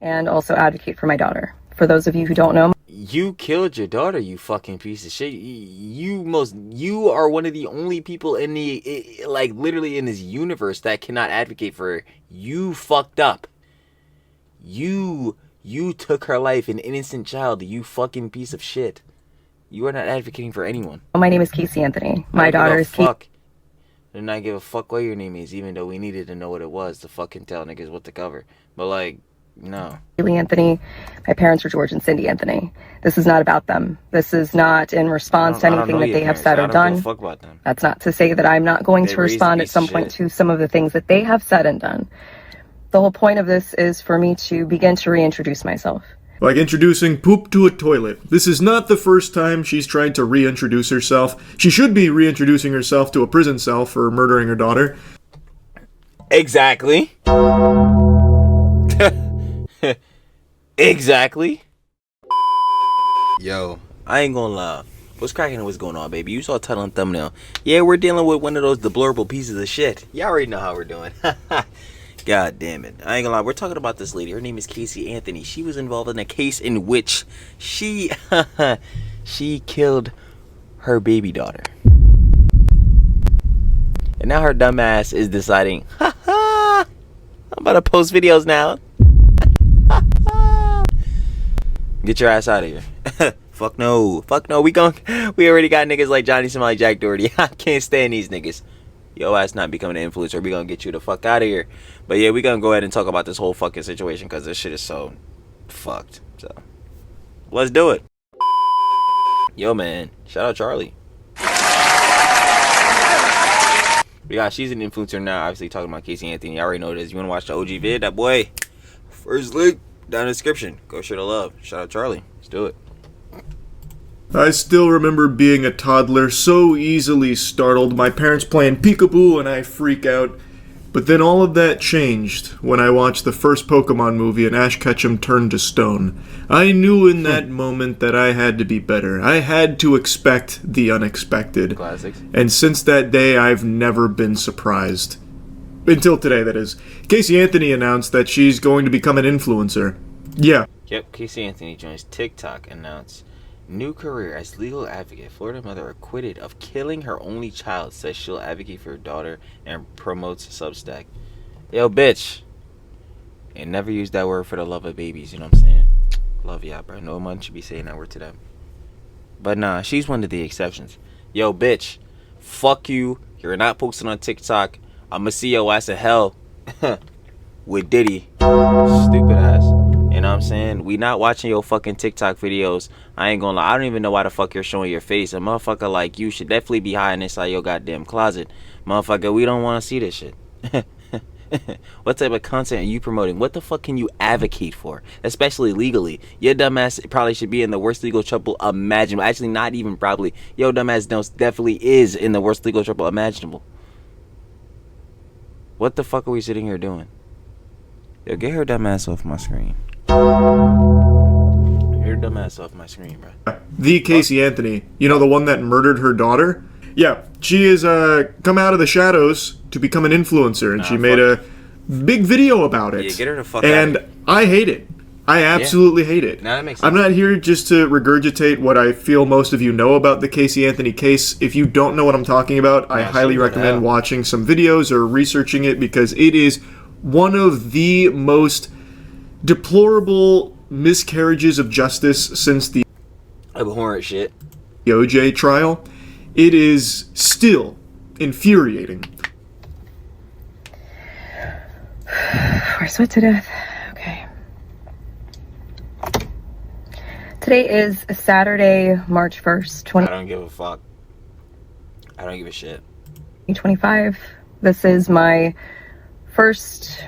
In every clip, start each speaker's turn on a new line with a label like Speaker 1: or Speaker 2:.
Speaker 1: and also advocate for my daughter. For those of you who don't know,
Speaker 2: you killed your daughter, you fucking piece of shit. You are one of the only people in the, like, literally in this universe that cannot advocate for her. You fucked up. You took her life, an innocent child, you fucking piece of shit. You are not advocating for anyone.
Speaker 1: my name is Casey Anthony. My daughter is Casey.
Speaker 2: I do not give a fuck what your name is, even though we needed to know what it was to fucking tell niggas what to cover. But, like, no.
Speaker 1: Anthony. My parents were George and Cindy Anthony. This is not about them. This is not in response to anything that they have said or done.
Speaker 2: I don't give a fuck about them.
Speaker 1: That's not to say that I'm not going to respond at some point to some of the things that they have said and done. The whole point of this is for me to begin to reintroduce myself.
Speaker 3: Like introducing poop to a toilet. This is not the first time she's tried to reintroduce herself. She should be reintroducing herself to a prison cell for murdering her daughter.
Speaker 2: Exactly. Exactly. Yo, I ain't gonna lie. What's cracking and what's going on, baby? You saw title and thumbnail. Yeah, we're dealing with one of those deplorable pieces of shit. Y'all already know how we're doing. God damn it. I ain't gonna lie. We're talking about this lady. Her name is Casey Anthony. She was involved in a case in which she killed her baby daughter. And now her dumb ass is deciding, I'm about to post videos now. Get your ass out of here. Fuck no. Fuck no. We already got niggas like Johnny Somali, Jack Doherty. I can't stand these niggas. Yo ass not becoming an influencer. We gonna get you the fuck out of here. But yeah, we gonna go ahead and talk about this whole fucking situation because this shit is so fucked. So let's do it. Yo man, shout out Charlie. Yeah, she's an influencer now. Obviously talking about Casey Anthony. I already know this. You wanna watch the OG vid? That boy. First link down in the description. Go share the love. Shout out Charlie. Let's do it.
Speaker 3: I still remember being a toddler, so easily startled. My parents playing peekaboo and I freak out. But then all of that changed when I watched the first Pokemon movie and Ash Ketchum turned to stone. I knew in that moment that I had to be better. I had to expect the unexpected.
Speaker 2: Classics.
Speaker 3: And since that day, I've never been surprised. Until today, that is. Casey Anthony announced that she's going to become an influencer. Yeah.
Speaker 2: Yep, Casey Anthony joins TikTok, announced new career as legal advocate. Florida mother acquitted of killing her only child says she'll advocate for her daughter and promotes Substack. Yo, bitch. And never use that word for the love of babies, you know what I'm saying? Love y'all, bro. No one should be saying that word to them. But nah, she's one of the exceptions. Yo, bitch. Fuck you. You're not posting on TikTok. I'ma see your ass in hell with Diddy. Stupid ass. You know what I'm saying? We not watching your fucking TikTok videos. I ain't gonna lie. I don't even know why the fuck you're showing your face. A motherfucker like you should definitely be hiding inside your goddamn closet. Motherfucker, we don't want to see this shit. What type of content are you promoting? What the fuck can you advocate for? Especially legally. Your dumbass probably should be in the worst legal trouble imaginable. Actually, not even probably. Your dumbass definitely is in the worst legal trouble imaginable. What the fuck are we sitting here doing? Yo, get her dumbass off my screen. Get her dumbass off my screen, bro.
Speaker 3: The Casey Anthony. You know, the one that murdered her daughter? Yeah, she has come out of the shadows to become an influencer, and she made a big video about it.
Speaker 2: Yeah, get her the fuck out of here.
Speaker 3: And I hate it. I absolutely hate it.
Speaker 2: Nah, that makes sense.
Speaker 3: I'm not here just to regurgitate what I feel most of you know about the Casey Anthony case. If you don't know what I'm talking about, I highly recommend watching some videos or researching it because it is one of the most deplorable miscarriages of justice since the
Speaker 2: abhorrent shit
Speaker 3: OJ trial. It is still infuriating.
Speaker 1: We're sweat to death. Okay. Today is Saturday, March 1st,
Speaker 2: I don't give a fuck. I don't give a shit.
Speaker 1: 2025. This is my first...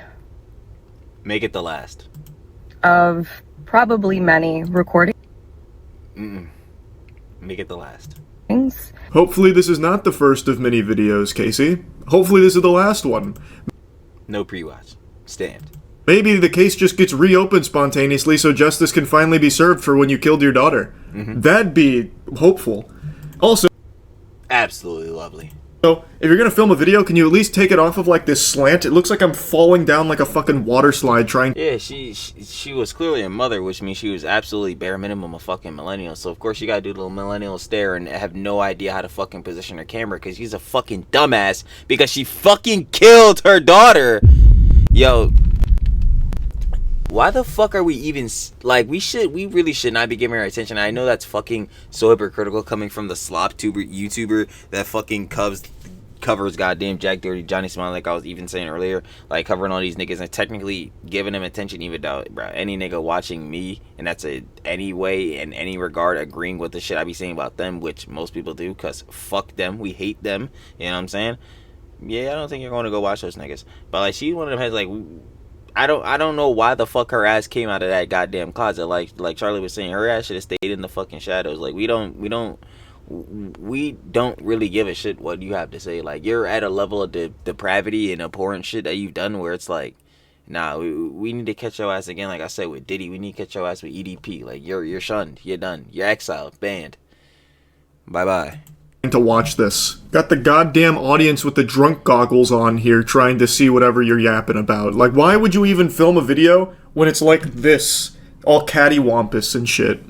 Speaker 2: Make it the last.
Speaker 1: ...of probably many recordings.
Speaker 2: Make it the last.
Speaker 3: Hopefully this is not the first of many videos, Casey. Hopefully this is the last one.
Speaker 2: No pre-watch. Stamped.
Speaker 3: Maybe the case just gets reopened spontaneously so justice can finally be served for when you killed your daughter. That'd be hopeful. Also,
Speaker 2: absolutely lovely.
Speaker 3: So, if you're gonna film a video, can you at least take it off of like this slant? It looks like I'm falling down like a fucking water slide trying.
Speaker 2: Yeah, she was clearly a mother, which means she was absolutely bare minimum a fucking millennial. So of course you gotta do the little millennial stare and have no idea how to fucking position her camera because she's a fucking dumbass because she fucking killed her daughter. Yo, why the fuck are we even like? We really should not be giving her attention. I know that's fucking so hypocritical coming from the slop tuber YouTuber that fucking covers goddamn Jack Doherty, Johnny Smiley, like I was even saying earlier, like covering all these niggas and technically giving them attention, even though, bro, any nigga watching me, and that's any way in any regard agreeing with the shit I be saying about them, which most people do, cause fuck them, we hate them, you know what I'm saying? Yeah, I don't think you're going to go watch those niggas, but like she's one of them has like. I don't know why the fuck her ass came out of that goddamn closet. Like Charlie was saying, her ass should have stayed in the fucking shadows. Like we don't really give a shit what you have to say. Like you're at a level of depravity and abhorrent shit that you've done where it's like, nah, we need to catch your ass again. Like I said with Diddy, we need to catch your ass with EDP. Like you're shunned, you're done, you're exiled, banned. Bye bye.
Speaker 3: To watch this. Got the goddamn audience with the drunk goggles on here trying to see whatever you're yapping about. Like, why would you even film a video when it's like this? All cattywampus and shit.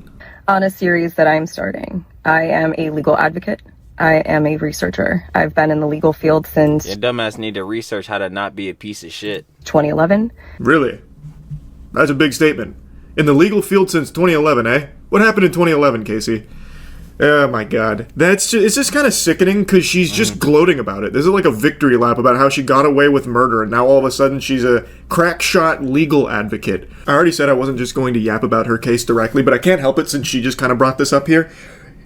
Speaker 1: On a series that I'm starting. I am a legal advocate. I am a researcher. I've been in the legal field since...
Speaker 2: Your dumbass need to research how to not be a piece of shit.
Speaker 1: 2011.
Speaker 3: Really? That's a big statement. In the legal field since 2011, eh? What happened in 2011, Casey? Oh my god. It's just kind of sickening because she's just gloating about it. This is like a victory lap about how she got away with murder and now all of a sudden she's a crack shot legal advocate. I already said I wasn't just going to yap about her case directly, but I can't help it since she just kind of brought this up here.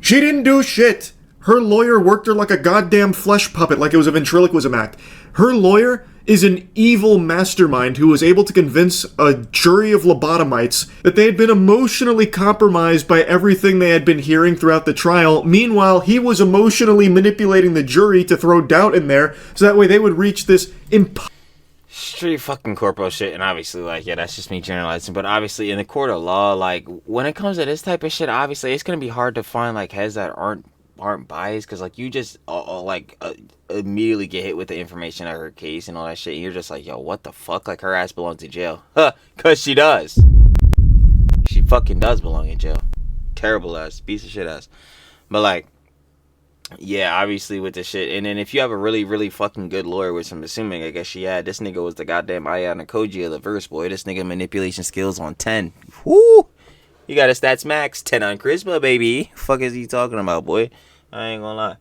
Speaker 3: She didn't do shit! Her lawyer worked her like a goddamn flesh puppet, like it was a ventriloquism act. Her lawyer is an evil mastermind who was able to convince a jury of lobotomites that they had been emotionally compromised by everything they had been hearing throughout the trial. Meanwhile, he was emotionally manipulating the jury to throw doubt in there so that way they would reach this
Speaker 2: straight fucking corpo shit. And obviously, like, yeah, that's just me generalizing, but obviously in the court of law, like, when it comes to this type of shit, obviously it's gonna be hard to find like heads that aren't biased, because like you just immediately get hit with the information of her case and all that shit and you're just like, yo, what the fuck, like her ass belongs in jail. Cause she fucking does belong in jail. Terrible ass, piece of shit ass. But like, yeah, obviously with the shit, and then if you have a really, really fucking good lawyer, which I'm assuming, I guess she had, this nigga was the goddamn Ayana Koji of the verse, boy. This nigga manipulation skills on 10. Woo! You got a stats max, 10 on charisma, baby. Fuck is he talking about, boy? I ain't gonna lie.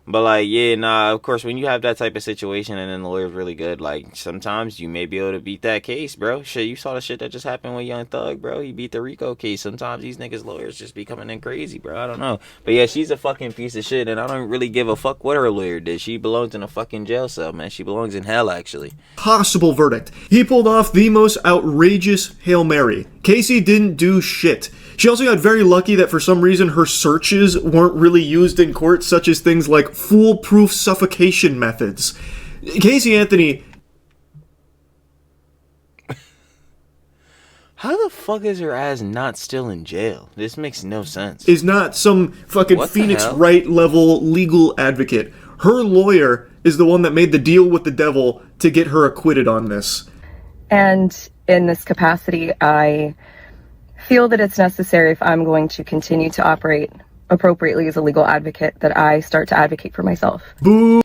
Speaker 2: But like, yeah, nah, of course, when you have that type of situation and then the lawyer's really good, like, sometimes you may be able to beat that case, bro. Shit, you saw the shit that just happened with Young Thug, bro. He beat the Rico case. Sometimes these niggas' lawyers just be coming in crazy, bro. I don't know. But yeah, she's a fucking piece of shit, and I don't really give a fuck what her lawyer did. She belongs in a fucking jail cell, man. She belongs in hell, actually.
Speaker 3: Possible verdict. He pulled off the most outrageous Hail Mary. Casey didn't do shit. She also got very lucky that for some reason her searches weren't really used in court, such as things like foolproof suffocation methods. Casey Anthony...
Speaker 2: How the fuck is her ass not still in jail? This makes no sense.
Speaker 3: Is not some fucking Phoenix Wright level legal advocate. Her lawyer is the one that made the deal with the devil to get her acquitted on this.
Speaker 1: And in this capacity, I feel that it's necessary, if I'm going to continue to operate appropriately as a legal advocate, that I start to advocate for myself.
Speaker 3: Boo!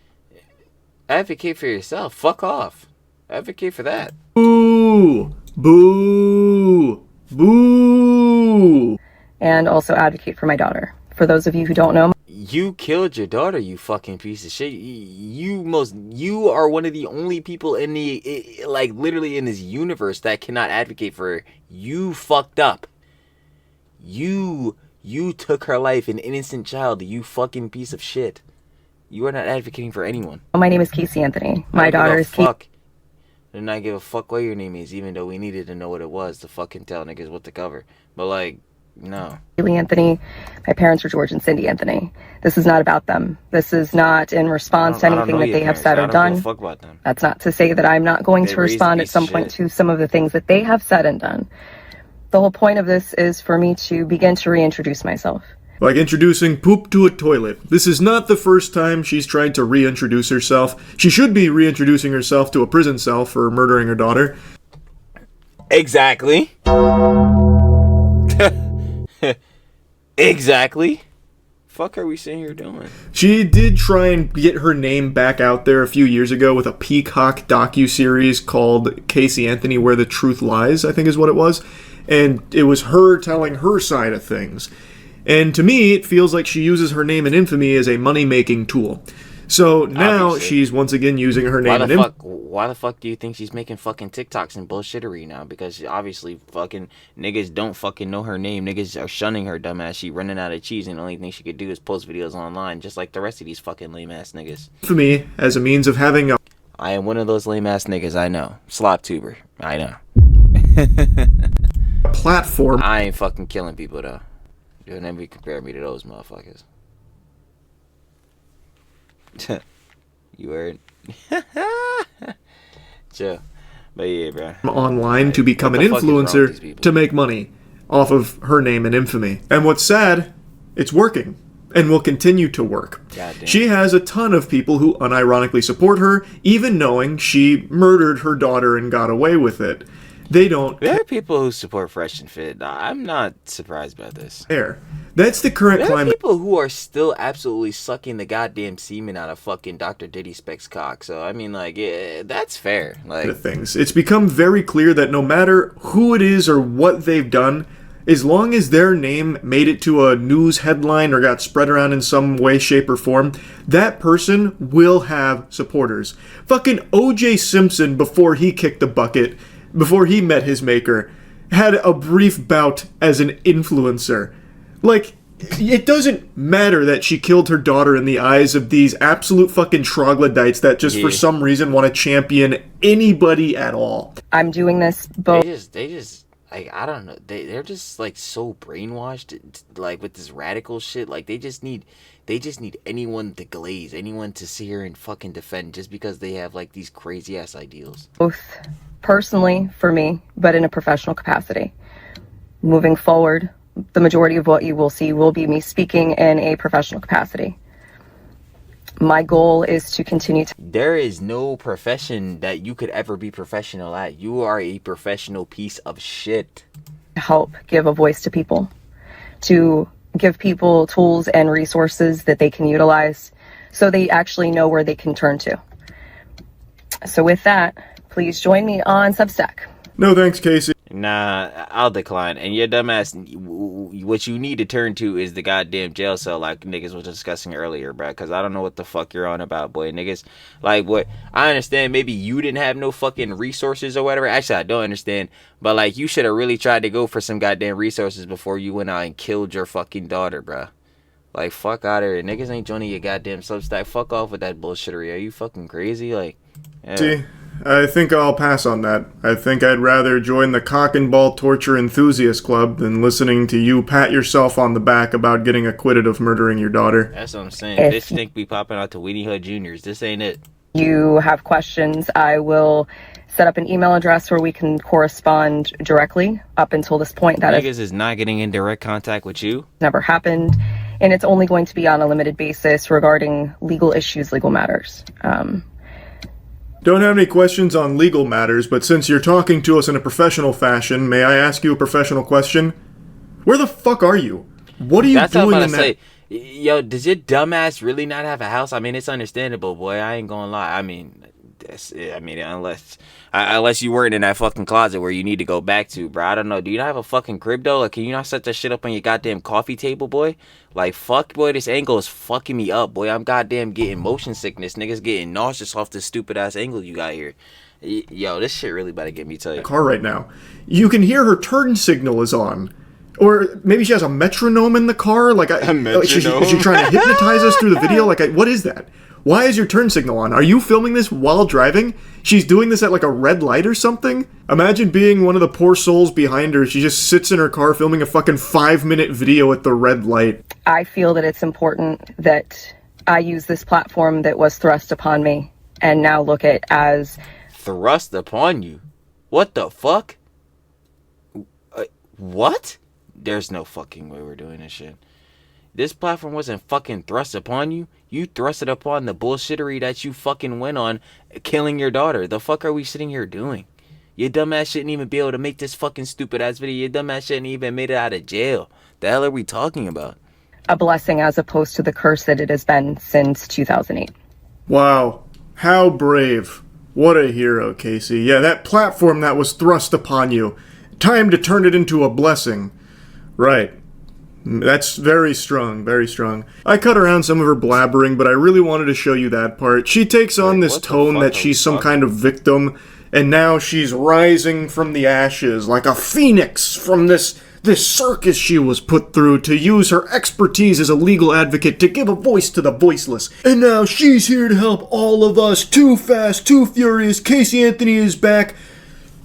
Speaker 2: Advocate for yourself? Fuck off. Advocate for that.
Speaker 3: Boo! Boo! Boo!
Speaker 1: And also advocate for my daughter. For those of you who don't know...
Speaker 2: You killed your daughter, you fucking piece of shit. You are one of the only people in the, like, literally in this universe that cannot advocate for her. You fucked up. You took her life, an innocent child, you fucking piece of shit. You are not advocating for anyone.
Speaker 1: My name is Casey Anthony. My daughter is
Speaker 2: Casey. Do not give a fuck what your name is, even though we needed to know what it was to fucking tell niggas what to cover. But like, no.
Speaker 1: Haley Anthony. My parents are George and Cindy Anthony. This is not about them. This is not in response to anything that they have said or done.
Speaker 2: I don't give a fuck about them.
Speaker 1: That's not to say that I'm not going to respond at some point to some of the things that they have said and done. The whole point of this is for me to begin to reintroduce myself.
Speaker 3: Like introducing poop to a toilet. This is not the first time she's tried to reintroduce herself. She should be reintroducing herself to a prison cell for murdering her daughter.
Speaker 2: Exactly. Exactly. Fuck are we sitting here doing?
Speaker 3: She did try and get her name back out there a few years ago with a Peacock docuseries called Casey Anthony Where the Truth Lies, I think is what it was. And it was her telling her side of things. And to me, it feels like she uses her name and infamy as a money-making tool. So now
Speaker 2: Obviously.
Speaker 3: she's once again using her name and infamy.
Speaker 2: Why the fuck do you think she's making fucking TikToks and bullshittery now? Because obviously fucking niggas don't fucking know her name. Niggas are shunning her dumbass. She running out of cheese and the only thing she could do is post videos online just like the rest of these fucking lame ass niggas.
Speaker 3: Infamy as a means of having a
Speaker 2: I am one of those lame ass niggas, I know. Slop tuber. I know.
Speaker 3: platform.
Speaker 2: I ain't fucking killing people though. You'll never compare me to those motherfuckers. You heard? Chill. But yeah, bro.
Speaker 3: Online to become an
Speaker 2: What the fuck is wrong with these
Speaker 3: influencer
Speaker 2: people?
Speaker 3: to make money off of her name and infamy. And what's sad, it's working and will continue to work.
Speaker 2: Goddamn.
Speaker 3: She has a ton of people who unironically support her, even knowing she murdered her daughter and got away with it. They don't
Speaker 2: There are people who support Fresh and Fit. I'm not surprised by this.
Speaker 3: care. That's the current
Speaker 2: There are
Speaker 3: climate
Speaker 2: people who are still absolutely sucking the goddamn semen out of fucking Dr. Diddy Specs cock. So, I mean, like, yeah, that's fair. Like,
Speaker 3: of things. It's become very clear that no matter who it is or what they've done, as long as their name made it to a news headline or got spread around in some way, shape, or form, that person will have supporters. Fucking O.J. Simpson, before he kicked the bucket, before he met his maker, had a brief bout as an influencer. Like, it doesn't matter that she killed her daughter in the eyes of these absolute fucking troglodytes that just for some reason want to champion anybody at all.
Speaker 1: I'm doing this both.
Speaker 2: they just, like, I don't know. They're just, like, so brainwashed, like, with this radical shit. Like, they just need anyone to glaze, anyone to sit here and fucking defend just because they have, like, these crazy-ass ideals.
Speaker 1: Both personally for me, but in a professional capacity. Moving forward, the majority of what you will see will be me speaking in a professional capacity. My goal is to continue to
Speaker 2: There is no profession that you could ever be professional at. You are a professional piece of shit.
Speaker 1: help give a voice to people, to give people tools and resources that they can utilize so they actually know where they can turn to. So with that, please join me on Substack.
Speaker 3: No thanks, Casey.
Speaker 2: Nah, I'll decline. And your dumbass, what you need to turn to is the goddamn jail cell, like niggas was discussing earlier, bro. Because I don't know what the fuck you're on about, boy. Niggas, like, what? I understand maybe you didn't have no fucking resources or whatever. Actually, I don't understand. But, like, you should have really tried to go for some goddamn resources before you went out and killed your fucking daughter, bro. Like, fuck out of here. Niggas ain't joining your goddamn Substack. Fuck off with that bullshittery. Are you fucking crazy? Like, yeah.
Speaker 3: See, I think I'll pass on that. I think I'd rather join the Cock and Ball Torture Enthusiast Club than listening to you pat yourself on the back about getting acquitted of murdering your daughter.
Speaker 2: That's what I'm saying.
Speaker 1: If-
Speaker 2: Bitch think we popping out to Weenie Hood Juniors. This ain't it.
Speaker 1: You have questions, I will set up an email address where we can correspond directly. Up until this point, that has
Speaker 2: Niggas is not getting in direct contact with you.
Speaker 1: never happened, and it's only going to be on a limited basis regarding legal issues, legal matters.
Speaker 3: Don't have any questions on legal matters, but since you're talking to us in a professional fashion, may I ask you a professional question? Where the fuck are you? What are you
Speaker 2: That's what I'm
Speaker 3: doing
Speaker 2: about
Speaker 3: in
Speaker 2: to
Speaker 3: that?
Speaker 2: say. Yo, does your dumbass really not have a house? I mean, it's understandable, boy. I ain't gonna lie. I mean, unless you weren't in that fucking closet where you need to go back to, bro. I don't know. Do you not have a fucking crib though? Like, can you not set that shit up on your goddamn coffee table, boy? Like, fuck, boy. This angle is fucking me up, boy. I'm goddamn getting motion sickness. Niggas getting nauseous off this stupid ass angle you got here. Yo, this shit really about to get me tight.
Speaker 3: Car right now. You can hear her turn signal is on. Or maybe she has a metronome in the car. Like, is she trying to hypnotize us through the video? Like, what is that? Why is your turn signal on? Are you filming this while driving? She's doing this at like a red light or something? Imagine being one of the poor souls behind her. She just sits in her car filming a fucking 5-minute video at the red light.
Speaker 1: I feel that it's important that I use this platform that was thrust upon me and now look at as
Speaker 2: Thrust upon you? What the fuck? What? There's no fucking way we're doing this shit. This platform wasn't fucking thrust upon you. You thrusted upon the bullshittery that you fucking went on, killing your daughter. The fuck are we sitting here doing? Your dumbass shouldn't even be able to make this fucking stupid ass video. Your dumbass shouldn't even made it out of jail. The hell are we talking about?
Speaker 1: A blessing as opposed to the curse that it has been since 2008.
Speaker 3: Wow. How brave. What a hero, Casey. Yeah, that platform that was thrust upon you. Time to turn it into a blessing. Right. That's very strong, very strong. I cut around some of her blabbering, but I really wanted to show you that part. She takes on this tone that she's some kind of victim, and now she's rising from the ashes like a phoenix from this circus she was put through to use her expertise as a legal advocate to give a voice to the voiceless. And now she's here to help all of us. Too fast, too furious. Casey Anthony is back.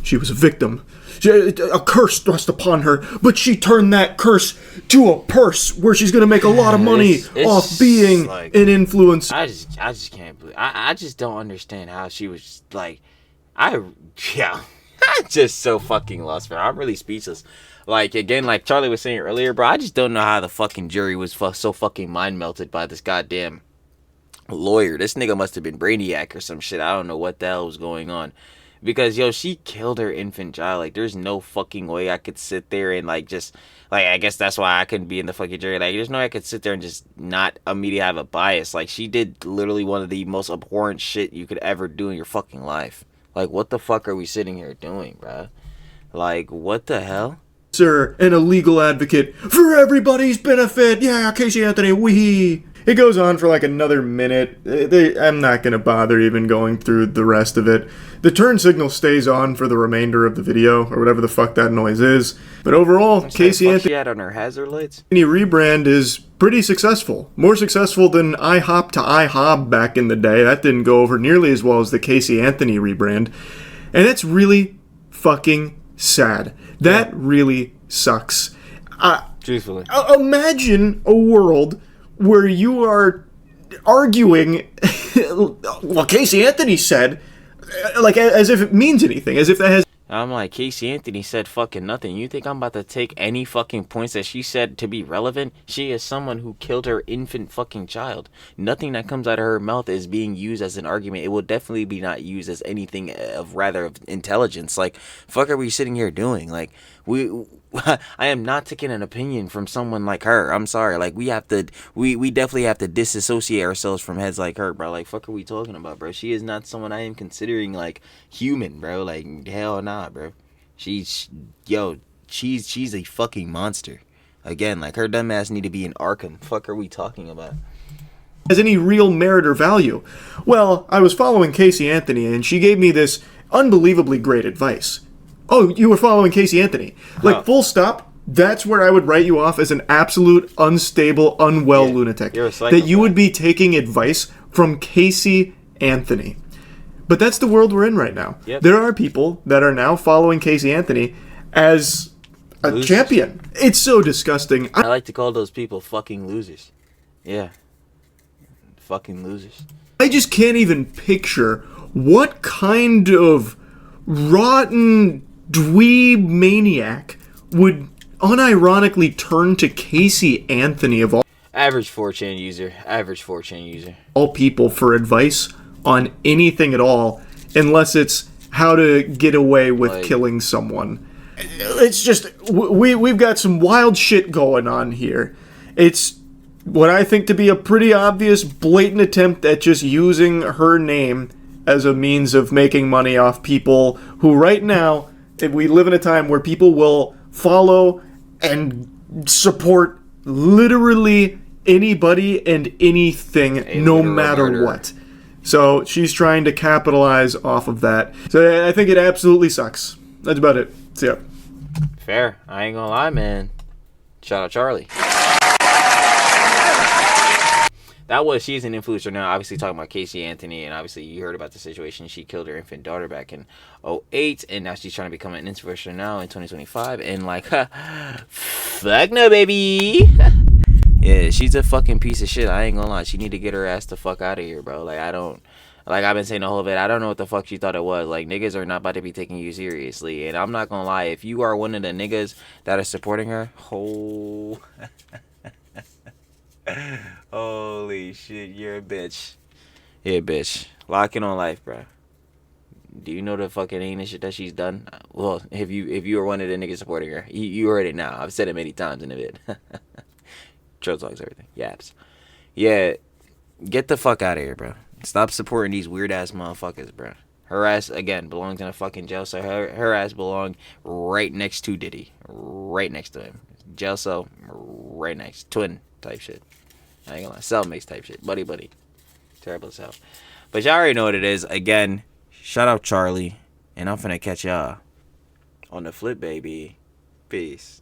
Speaker 3: She was a victim. A curse thrust upon her, but she turned that curse to a purse where she's gonna make a lot of money off being like, an influencer.
Speaker 2: I just can't believe. I just don't understand how she was like. I'm just so fucking lost, man. I'm really speechless. Like, again, like Charlie was saying earlier, bro, I just don't know how the fucking jury was so fucking mind melted by this goddamn lawyer. This nigga must have been Brainiac or some shit. I don't know what the hell was going on. Because, yo, she killed her infant child. Like, there's no fucking way I could sit there and, like, just... Like, I guess that's why I couldn't be in the fucking jury. Like, there's no way I could sit there and just not immediately have a bias. Like, she did literally one of the most abhorrent shit you could ever do in your fucking life. Like, what the fuck are we sitting here doing, bruh? Like, what the hell?
Speaker 3: Sir, and a legal advocate for everybody's benefit. Yeah, Casey Anthony, wee. It goes on for like another minute. I'm not going to bother even going through the rest of it. The turn signal stays on for the remainder of the video, or whatever the fuck that noise is. But overall, Casey Anthony
Speaker 2: she had on her hazard lights?
Speaker 3: rebrand is pretty successful. More successful than IHOP to IHOB back in the day. That didn't go over nearly as well as the Casey Anthony rebrand. And it's really fucking sad. That really sucks.
Speaker 2: Truthfully.
Speaker 3: Imagine a world where you are arguing, well, Casey Anthony said, like, as if it means anything, as if that has...
Speaker 2: I'm like, Casey Anthony said fucking nothing. You think I'm about to take any fucking points that she said to be relevant? She is someone who killed her infant fucking child. Nothing that comes out of her mouth is being used as an argument. It will definitely be not used as anything of intelligence. Like, fuck are we sitting here doing? Like, I am not taking an opinion from someone like her. I'm sorry. Like, we definitely have to disassociate ourselves from heads like her, bro. Like, fuck are we talking about, bro? She is not someone I am considering, like, human, bro. Like, hell nah, bro. She's a fucking monster. Again, like, her dumb ass need to be in Arkham. Fuck are we talking about?
Speaker 3: Has any real merit or value? Well, I was following Casey Anthony, and she gave me this unbelievably great advice. Oh, you were following Casey Anthony. Like, full stop, that's where I would write you off as an absolute, unstable, unwell lunatic.
Speaker 2: You're a psychopath.
Speaker 3: That you would be taking advice from Casey Anthony. But that's the world we're in right now.
Speaker 2: Yep.
Speaker 3: There are people that are now following Casey Anthony as a champion. It's so disgusting.
Speaker 2: I like to call those people fucking losers. Yeah. Fucking losers.
Speaker 3: I just can't even picture what kind of rotten dweeb maniac would unironically turn to Casey Anthony of
Speaker 2: Average 4chan user.
Speaker 3: all people for advice on anything at all, unless it's how to get away with killing someone. It's just, we've got some wild shit going on here. It's what I think to be a pretty obvious, blatant attempt at just using her name as a means of making money off people who right now, we live in a time where people will follow and support literally anybody and anything, no matter what. So she's trying to capitalize off of that. So I think it absolutely sucks. That's about it. See ya.
Speaker 2: Fair. I ain't gonna lie, man. Shout out Charlie. She's an influencer now, obviously talking about Casey Anthony, and obviously you heard about the situation. She killed her infant daughter back in 2008, and now she's trying to become an influencer now in 2025, and like, fuck no, baby. Yeah, she's a fucking piece of shit. I ain't gonna lie. She need to get her ass the fuck out of here, bro. Like, I've been saying the whole bit, I don't know what the fuck she thought it was. Like, niggas are not about to be taking you seriously, and I'm not gonna lie. If you are one of the niggas that are supporting her, Holy shit, you're a bitch. Yeah, bitch. Lock in on life, bro. Do you know the fucking heinous shit that she's done? Well, if you were one of the niggas supporting her, you heard it now. I've said it many times in the vid. Trill talks everything. Yaps. Yeah, get the fuck out of here, bro. Stop supporting these weird ass motherfuckers, bro. Her ass again belongs in a fucking jail cell. Her ass belong right next to Diddy, right next to him. Jail cell, right next, twin type shit. I ain't gonna lie, cellmates type shit, buddy. Terrible as hell. But y'all already know what it is. Again, shout out Charlie, and I'm finna catch y'all on the flip, baby. Peace.